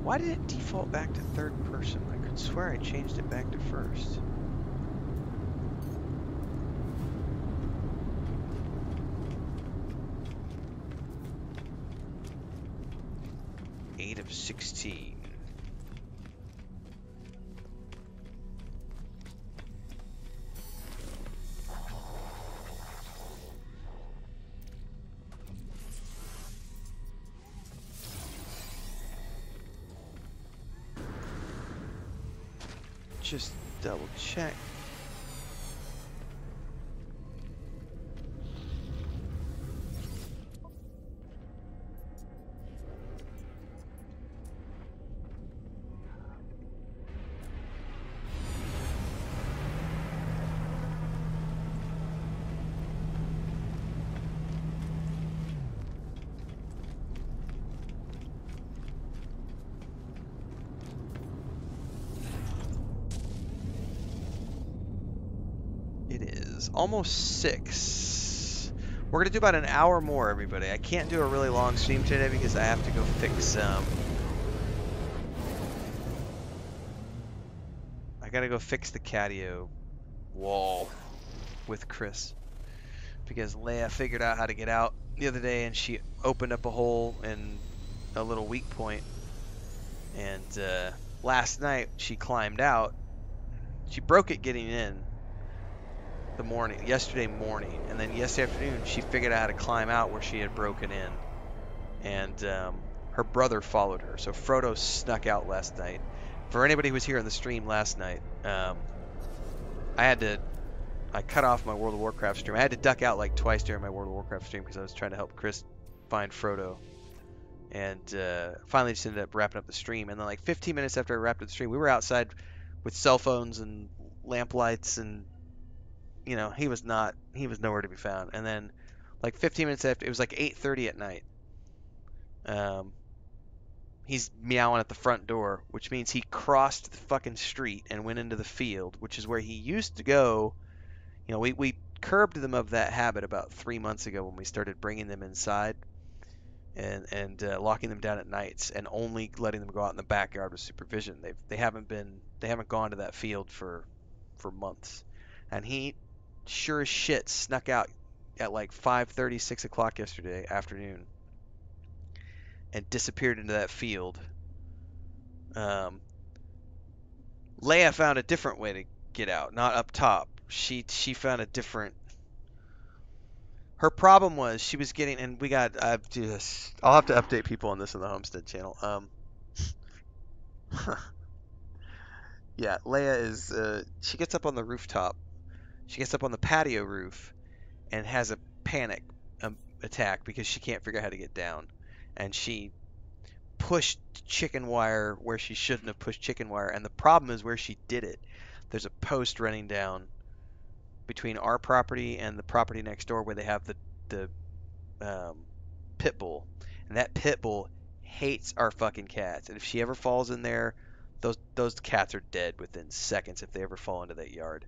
Why did it default back to third person? I could swear I changed it back to first. Eight of 16. Just double check. It is almost 6. We're gonna do about an hour more, everybody. I can't do a really long stream today because I have to go fix I gotta go fix the catio wall with Chris because Leia figured out how to get out the other day and she opened up a hole in a little weak point, and last night she climbed out. She broke it getting in yesterday morning, and then yesterday afternoon she figured out how to climb out where she had broken in, and her brother followed her. So Frodo snuck out last night. For anybody who was here on the stream last night, I cut off my World of Warcraft stream. I had to duck out like twice during my World of Warcraft stream because I was trying to help Chris find Frodo, and finally just ended up wrapping up the stream. And then like 15 minutes after I wrapped up the stream, we were outside with cell phones and lamp lights, and you know, he was nowhere to be found. And then like 15 minutes after, it was like 8:30 at night. He's meowing at the front door, which means he crossed the fucking street and went into the field, which is where he used to go. You know, we curbed them of that habit about 3 months ago when we started bringing them inside and locking them down at nights and only letting them go out in the backyard with supervision. They haven't gone to that field for months, and he sure as shit snuck out at like 5:30, 6 o'clock yesterday afternoon and disappeared into that field. Leia found a different way to get out, not up top. She found a different. Her problem was she was getting, and we got. I'll have to update people on this on the Homestead channel. Yeah, Leia is. She gets up on the rooftop. She gets up on the patio roof, and has a panic attack because she can't figure out how to get down, and she pushed chicken wire where she shouldn't have pushed chicken wire. And the problem is where she did it. There's a post running down between our property and the property next door where they have the pit bull, and that pit bull hates our fucking cats. And if she ever falls in there, those cats are dead within seconds if they ever fall into that yard.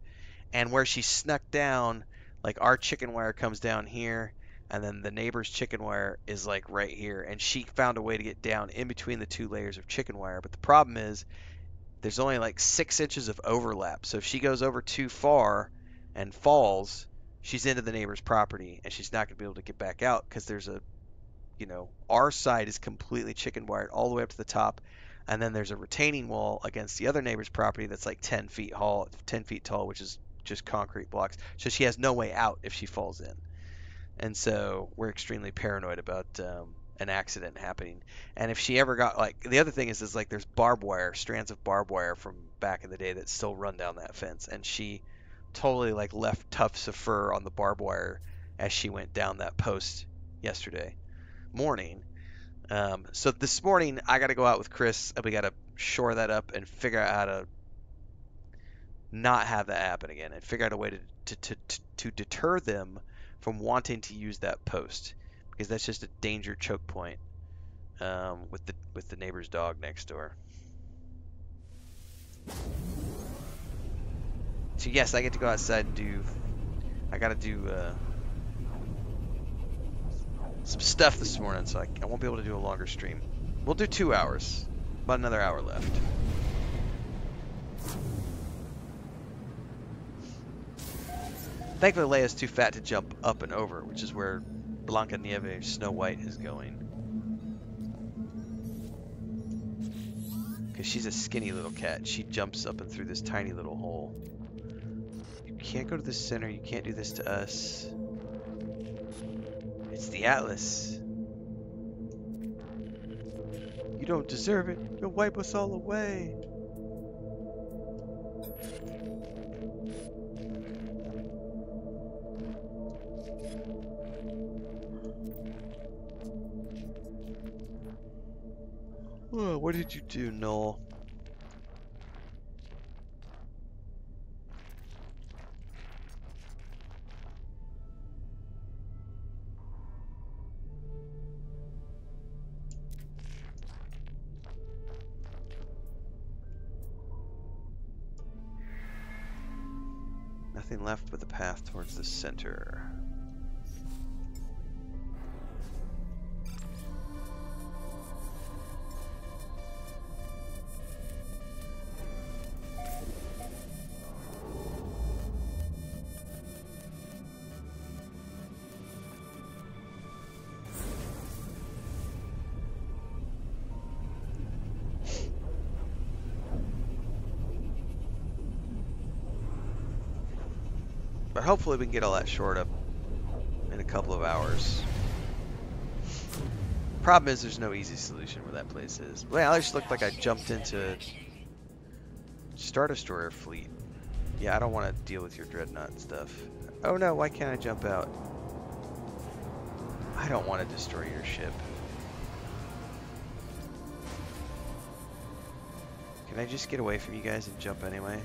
And where she snuck down, like our chicken wire comes down here, and then the neighbor's chicken wire is like right here, and she found a way to get down in between the two layers of chicken wire. But the problem is there's only like 6 inches of overlap, so if she goes over too far and falls, she's into the neighbor's property, and she's not going to be able to get back out because there's a, you know, our side is completely chicken wired all the way up to the top, and then there's a retaining wall against the other neighbor's property that's like 10 feet tall, which is just concrete blocks. So she has no way out if she falls in. And so we're extremely paranoid about an accident happening. And if she ever got, like, the other thing is like there's barbed wire, strands of barbed wire from back in the day that still run down that fence. And she totally like left tufts of fur on the barbed wire as she went down that post yesterday morning. So this morning I got to go out with Chris and we got to shore that up and figure out how to not have that happen again, and figure out a way to deter them from wanting to use that post, because that's just a danger choke point with the neighbor's dog next door. So yes, I get to go outside and do. I got to do some stuff this morning, so I won't be able to do a longer stream. We'll do 2 hours. About another hour left. Thankfully, Leia's too fat to jump up and over, which is where Blancanieves, Snow White, is going. Because she's a skinny little cat. She jumps up and through this tiny little hole. You can't go to the center. You can't do this to us. It's the Atlas. You don't deserve it. You'll wipe us all away. Oh, what did you do, Noel? Nothing left but the path towards the center. But hopefully we can get all that shored up in a couple of hours. Problem is there's no easy solution where that place is. Well, I just looked like I jumped into Star Destroyer fleet. Yeah, I don't want to deal with your dreadnought stuff. Oh no, why can't I jump out? I don't want to destroy your ship. Can I just get away from you guys and jump anyway?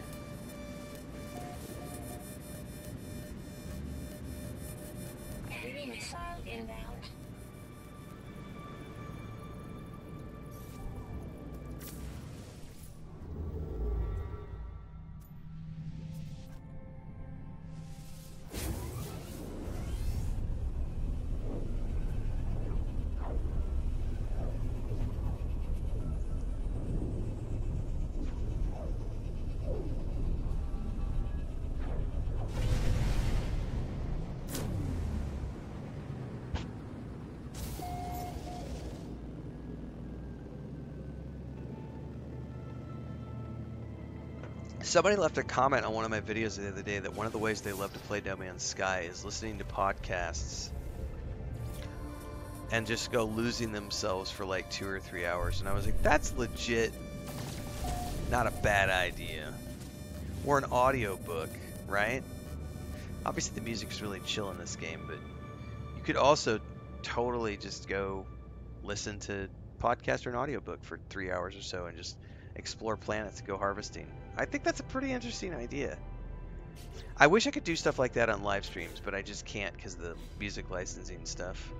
Somebody left a comment on one of my videos the other day that one of the ways they love to play No Man's Sky is listening to podcasts and just go losing themselves for like 2 or 3 hours. And I was like, that's legit not a bad idea. Or an audiobook, right? Obviously the music's really chill in this game, but you could also totally just go listen to podcast or an audiobook for 3 hours or so and just explore planets, go harvesting. I think that's a pretty interesting idea. I wish I could do stuff like that on live streams, but I just can't because of the music licensing stuff.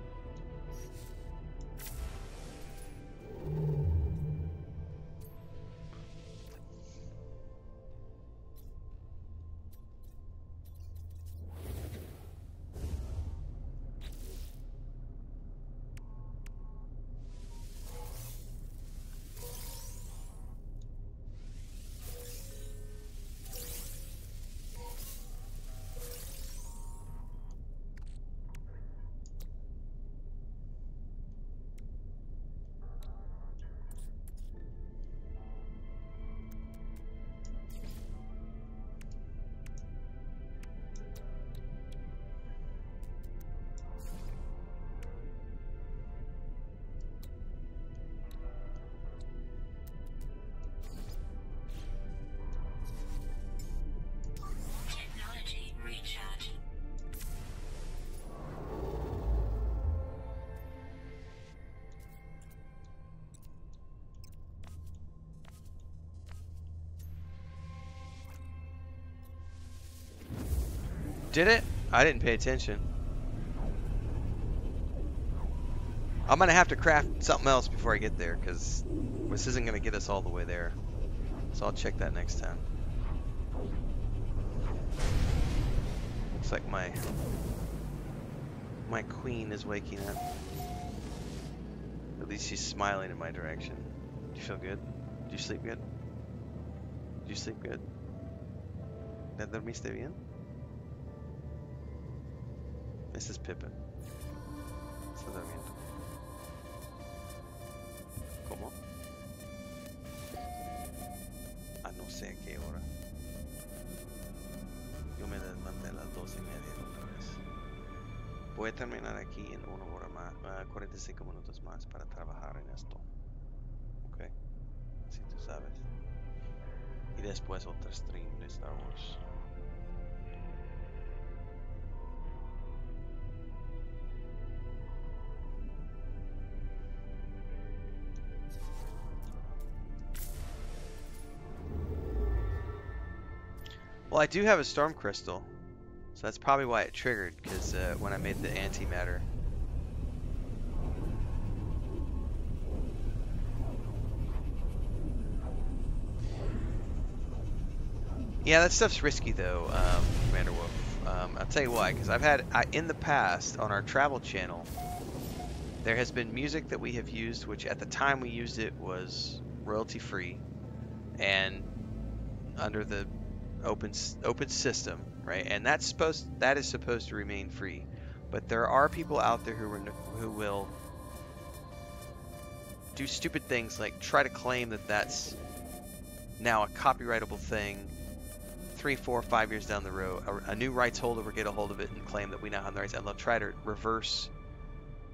Did it? I didn't pay attention. I'm gonna have to craft something else before I get there because this isn't gonna get us all the way there. So I'll check that next time. Looks like my queen is waking up. At least she's smiling in my direction. Do you feel good? Do you sleep good? Do you sleep good? ¿Ya dormiste bien? This is Pippin. Está durmiendo. ¿Cómo? A no sé a qué hora. Yo me levanté a las 2:30 otra vez. Voy a terminar aquí en 1 hora más, 45 minutos más para trabajar en esto. ¿Ok? Si tú sabes. Y después otro stream de Star Wars. Well, I do have a storm crystal, so that's probably why it triggered, because when I made the antimatter. Yeah, that stuff's risky though, Commander Wolf. I'll tell you why, because in the past, on our travel channel, there has been music that we have used, which at the time we used it was royalty free, and under the open system, right? And that is supposed to remain free. But there are people out there who will do stupid things like try to claim that that's now a copyrightable thing 3, 4, 5 years down the road. A new rights holder will get a hold of it and claim that we now have the rights, and they'll try to reverse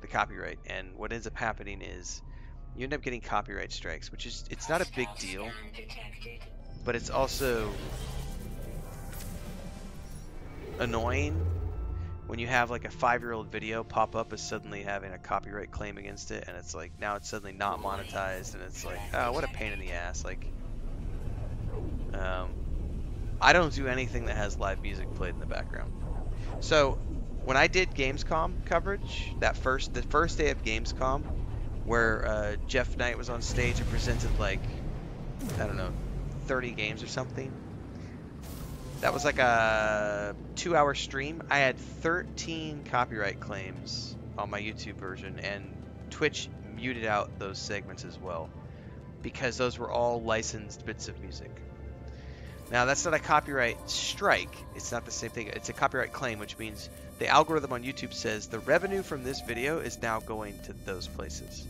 the copyright. And what ends up happening is you end up getting copyright strikes, which is, it's not a big deal, but it's also annoying when you have like a 5-year-old video pop up as suddenly having a copyright claim against it, and it's like now it's suddenly not monetized, and it's like, oh, what a pain in the ass. Like, I don't do anything that has live music played in the background. So when I did Gamescom coverage, the first day of Gamescom, where Jeff Knight was on stage and presented like, I don't know, 30 games or something. That was like a 2-hour stream. I had 13 copyright claims on my YouTube version, and Twitch muted out those segments as well, because those were all licensed bits of music. Now, that's not a copyright strike. It's not the same thing. It's a copyright claim, which means the algorithm on YouTube says the revenue from this video is now going to those places.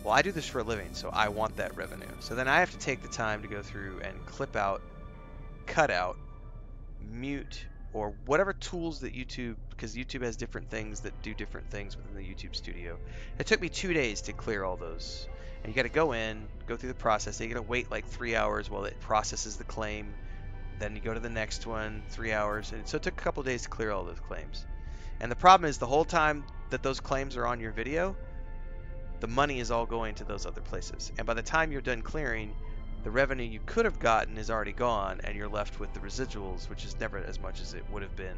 Well, I do this for a living, so I want that revenue. So then I have to take the time to go through and clip out, cut out, mute, or whatever tools that YouTube, because YouTube has different things that do different things within the YouTube studio. It took me 2 days to clear all those. And you got to go in, go through the process. You got to wait like 3 hours while it processes the claim. Then you go to the next one, 3 hours. And so it took a couple days to clear all those claims. And the problem is the whole time that those claims are on your video, the money is all going to those other places. And by the time you're done clearing, the revenue you could have gotten is already gone, and you're left with the residuals, which is never as much as it would have been.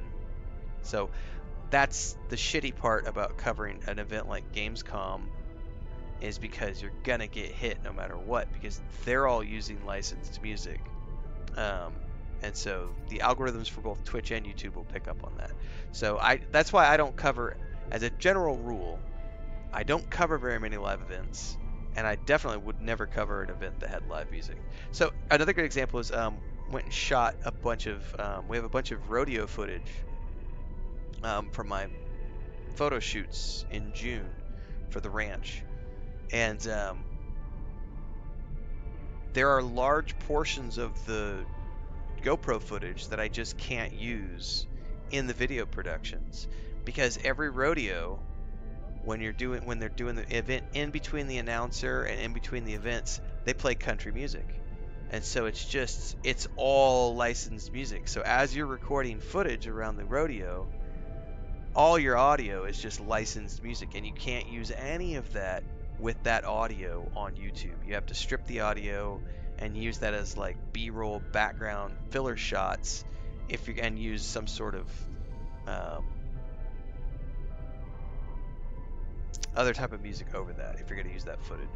So that's the shitty part about covering an event like Gamescom, is because you're gonna get hit no matter what, because they're all using licensed music. And so the algorithms for both Twitch and YouTube will pick up on that. So that's why I don't cover, as a general rule, I don't cover very many live events, and I definitely would never cover an event that had live music. So another good example is went and shot a bunch of, we have a bunch of rodeo footage from my photo shoots in June for the ranch. And there are large portions of the GoPro footage that I just can't use in the video productions, because every rodeo, when they're doing the event in between the announcer and in between the events, they play country music. And so it's all licensed music. So as you're recording footage around the rodeo, all your audio is just licensed music, and you can't use any of that with that audio on YouTube. You have to strip the audio and use that as like B-roll background filler shots and use some sort of other type of music over that if you're going to use that footage.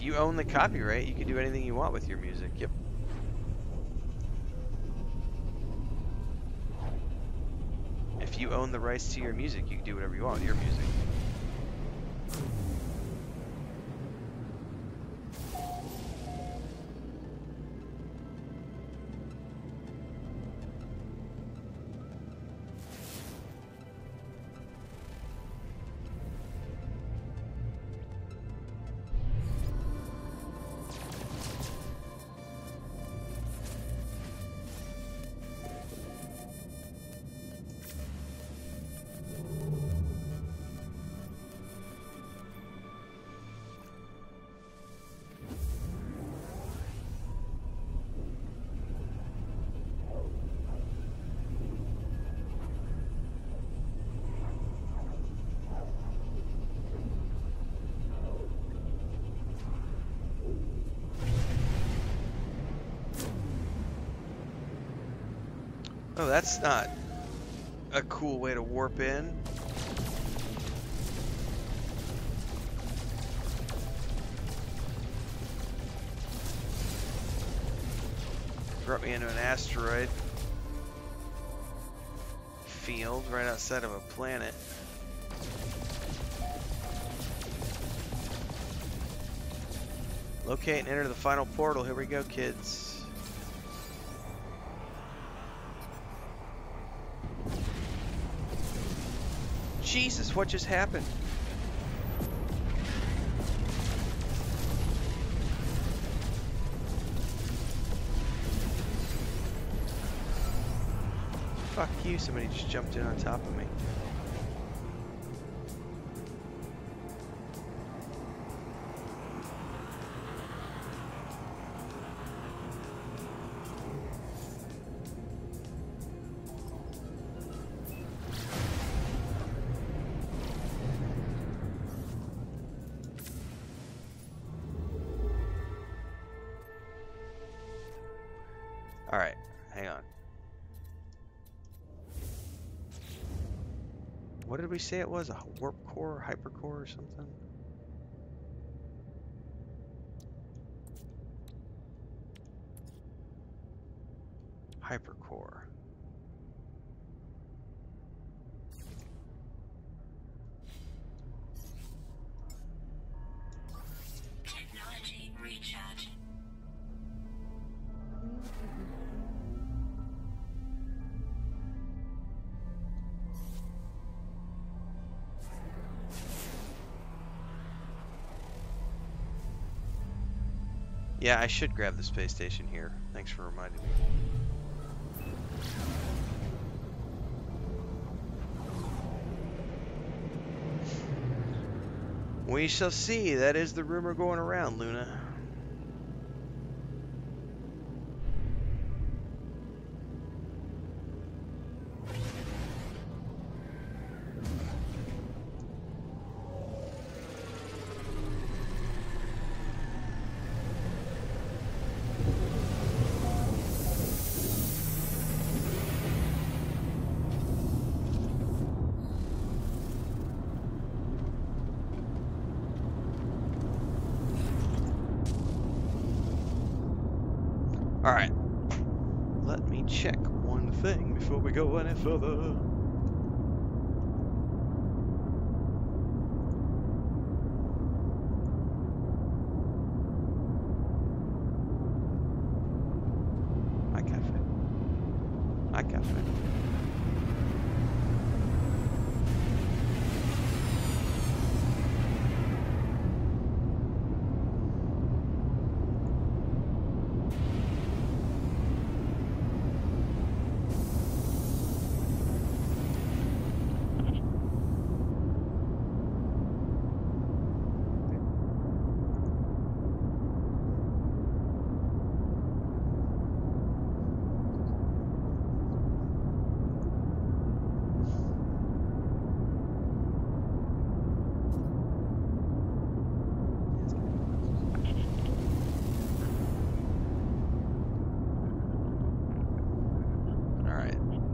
you own the copyright, you can do anything you want with your music. Yep. If you own the rights to your music, you can do whatever you want with your music. Oh, that's not a cool way to warp in. Brought me into an asteroid field right outside of a planet. Locate and enter the final portal. Here we go, kids. Jesus, what just happened? Fuck you, somebody just jumped in on top of me. Alright, hang on. What did we say it was? A warp core, hypercore, or something? Hypercore. Technology recharge. Yeah, I should grab the space station here. Thanks for reminding me. We shall see. That is the rumor going around, Luna. Alright. Let me check one thing before we go any further. I cafe. I cafe.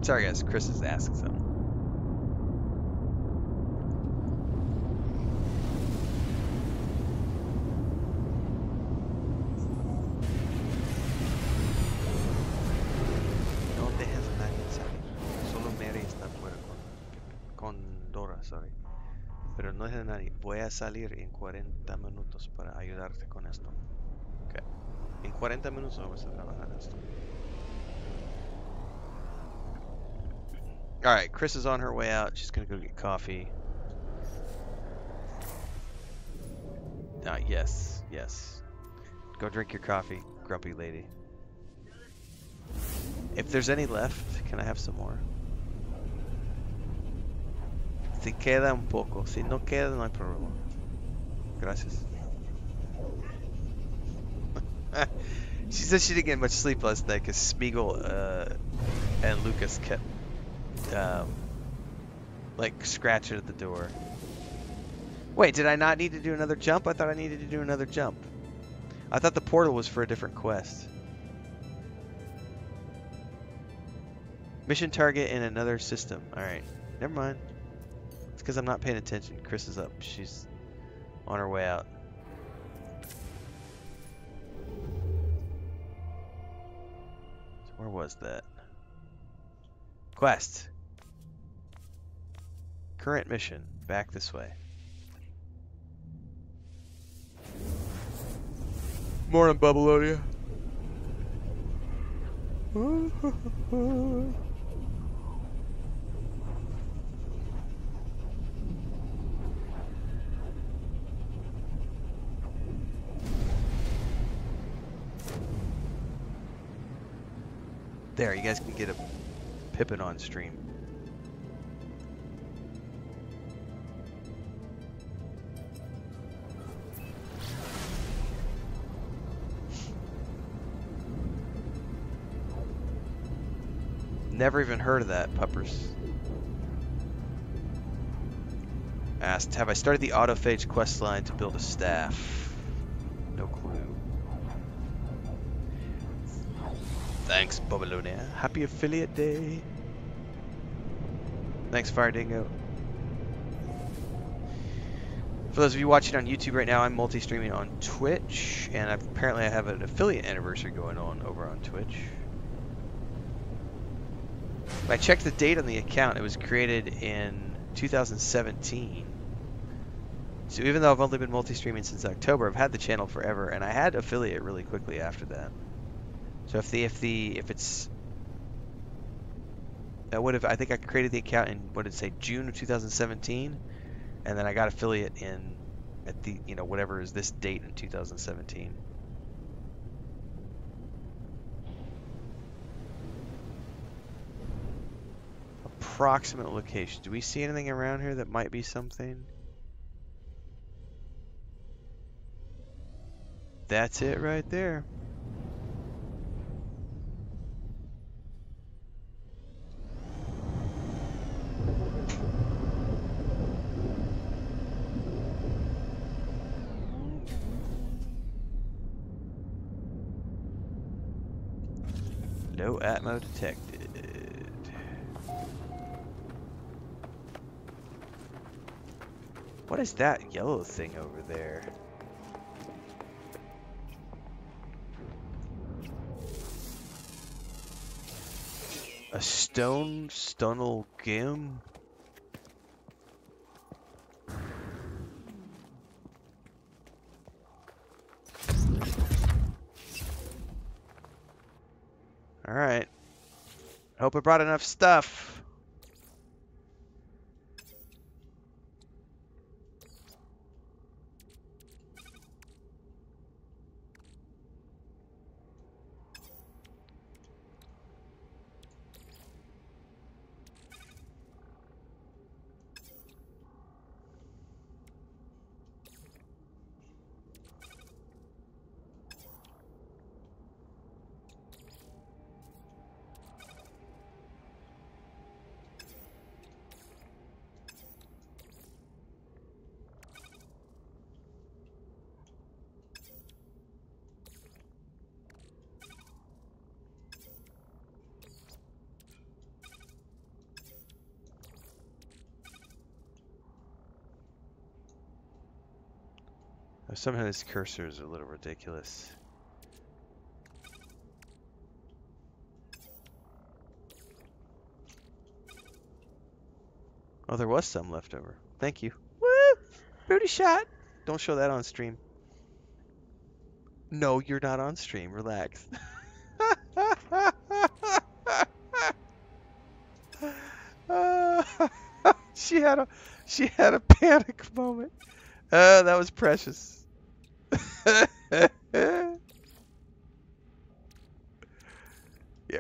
Sorry guys, Chris is asking something. sorry. Pero no es de nadie. Voy a salir en 40 minutos para ayudarte con esto. Ok. En 40 minutos vamos a trabajar esto. Alright, Chris is on her way out. She's gonna go get coffee. Yes, yes. Go drink your coffee, grumpy lady. If there's any left, can I have some more? Si queda un poco. Si no queda, no hay problema. Gracias. She said she didn't get much sleep last night because Smeagol and Lucas kept like scratching at the door. Wait, did I not need to do another jump? I thought I needed to do another jump. I thought the portal was for a different quest. Mission target in another system. Alright, never mind. It's because I'm not paying attention. Chris is up. She's on her way out. So where was that? Quest. Current mission. Back this way. Morning, Babylonia. There, you guys can get a Pippin on stream. Never even heard of that, puppers. Asked, have I started the autophage quest line to build a staff? No clue. Thanks, Babylonia. Happy affiliate day. Thanks, Fire Dingo. For those of you watching on YouTube right now, I'm multi-streaming on Twitch, and apparently I have an affiliate anniversary going on over on Twitch. I checked the date on the account. It was created in 2017. So even though I've only been multi-streaming since October, I've had the channel forever, and I had affiliate really quickly after that. So if it's that would have, I think I created the account in, what did it say, June of 2017, and then I got affiliate in at the, you know, whatever is this date in 2017. Approximate location. Do we see anything around here that might be something? That's it right there. No Atmo detected. What is that yellow thing over there? A stone stunnel gim? Alright. Hope I brought enough stuff. Somehow this cursor is a little ridiculous. Oh, there was some left over. Thank you. Woo! Booty shot. Don't show that on stream. No, you're not on stream. Relax. She had a panic moment. That was precious. Yeah,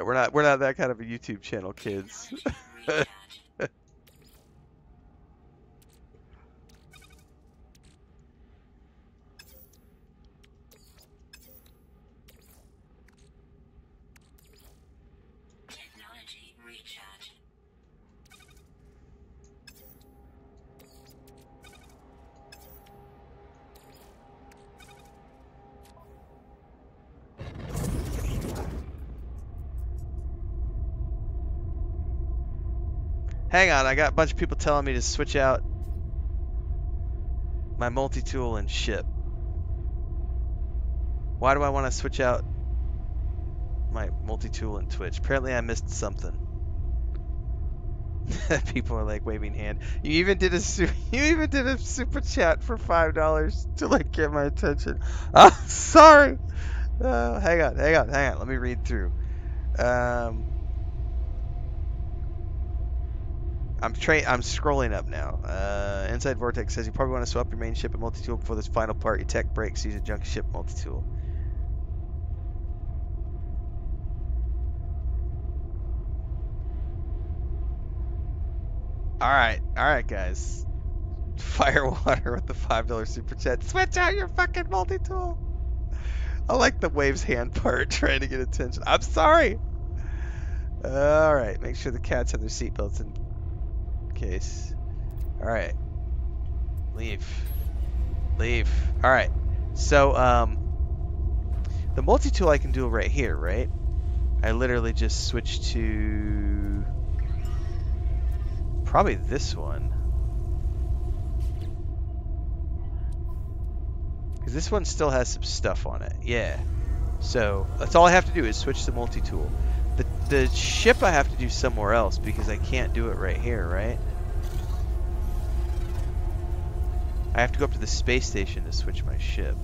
we're not that kind of a YouTube channel, kids. Technology recharge. Technology recharge. Hang on, I got a bunch of people telling me to switch out my multi-tool and ship. Why do I want to switch out my multi-tool and Twitch? Apparently I missed something. People are like waving hand. You even did a super chat for $5 to like get my attention. Oh, sorry. Hang on. Let me read through. I'm scrolling up now. Inside Vortex says you probably want to swap your main ship and multi-tool before this final part. Your tech breaks. Use a junk ship multi-tool. All right, guys. Firewater with the $5 super chat. Switch out your fucking multi-tool. I like the waves hand part, trying to get attention. I'm sorry. All right, make sure the cats have their seatbelts in case. All right, leave. All right, so the multi-tool I can do right here, right? I literally just switch to probably this one. Because this one still has some stuff on it. Yeah. So that's all I have to do is switch to multi-tool. The ship I have to do somewhere else because I can't do it right here, right? I have to go up to the space station to switch my ship.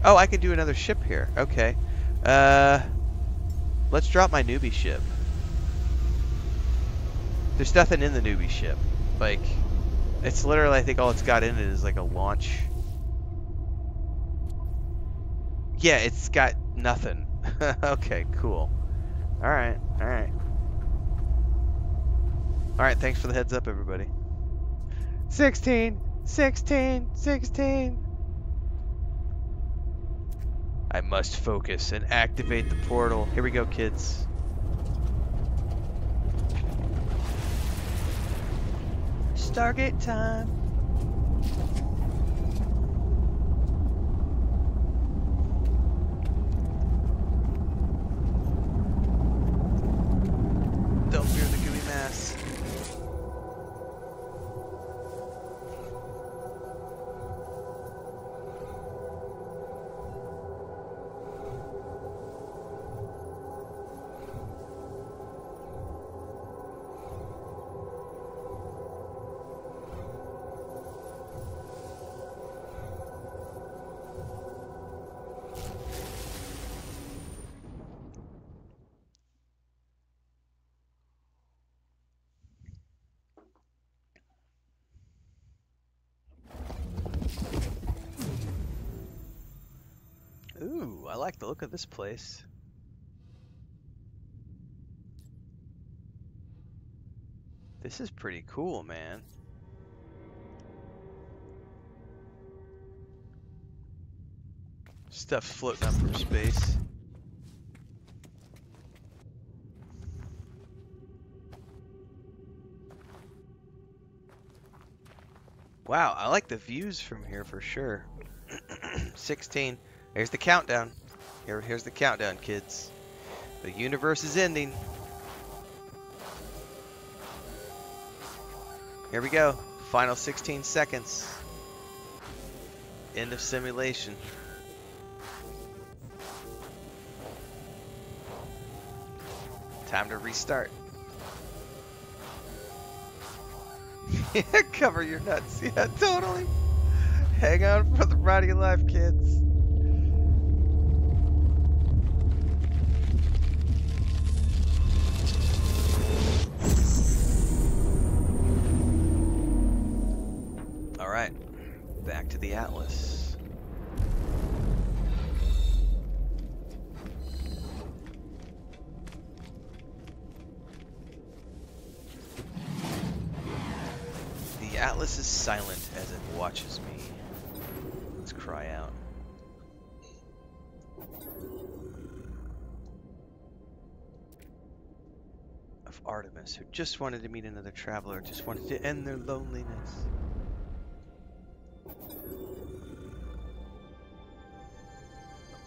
Oh, I can do another ship here. Okay. Let's drop my newbie ship. There's nothing in the newbie ship. Like, it's literally, I think all it's got in it is like a launch. Yeah, it's got nothing. Okay, cool. Alright. Alright, thanks for the heads up, everybody. 16! I must focus and activate the portal. Here we go, kids. Stargate time. Don't fear the gooey mass. Ooh, I like the look of this place. This is pretty cool, man. Stuff floating up from space. Wow, I like the views from here for sure. 16. There's the countdown. Here's the countdown, kids. The universe is ending. Here we go. Final 16 seconds. End of simulation. Time to restart. Cover your nuts. Yeah, totally. Hang on for the ride of your life, kids. Alright, back to the Atlas. The Atlas is silent as it watches me. Let's cry out. Of Artemis, who just wanted to meet another traveler, just wanted to end their loneliness.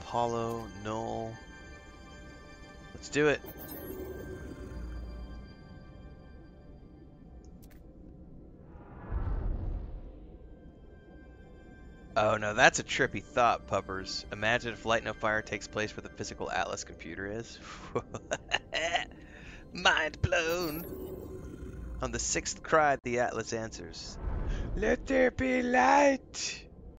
Apollo, Null. Let's do it. Oh no, that's a trippy thought, puppers. Imagine if Light No Fire takes place where the physical Atlas computer is. Mind blown. On the 6th cry, the Atlas answers, "Let there be light."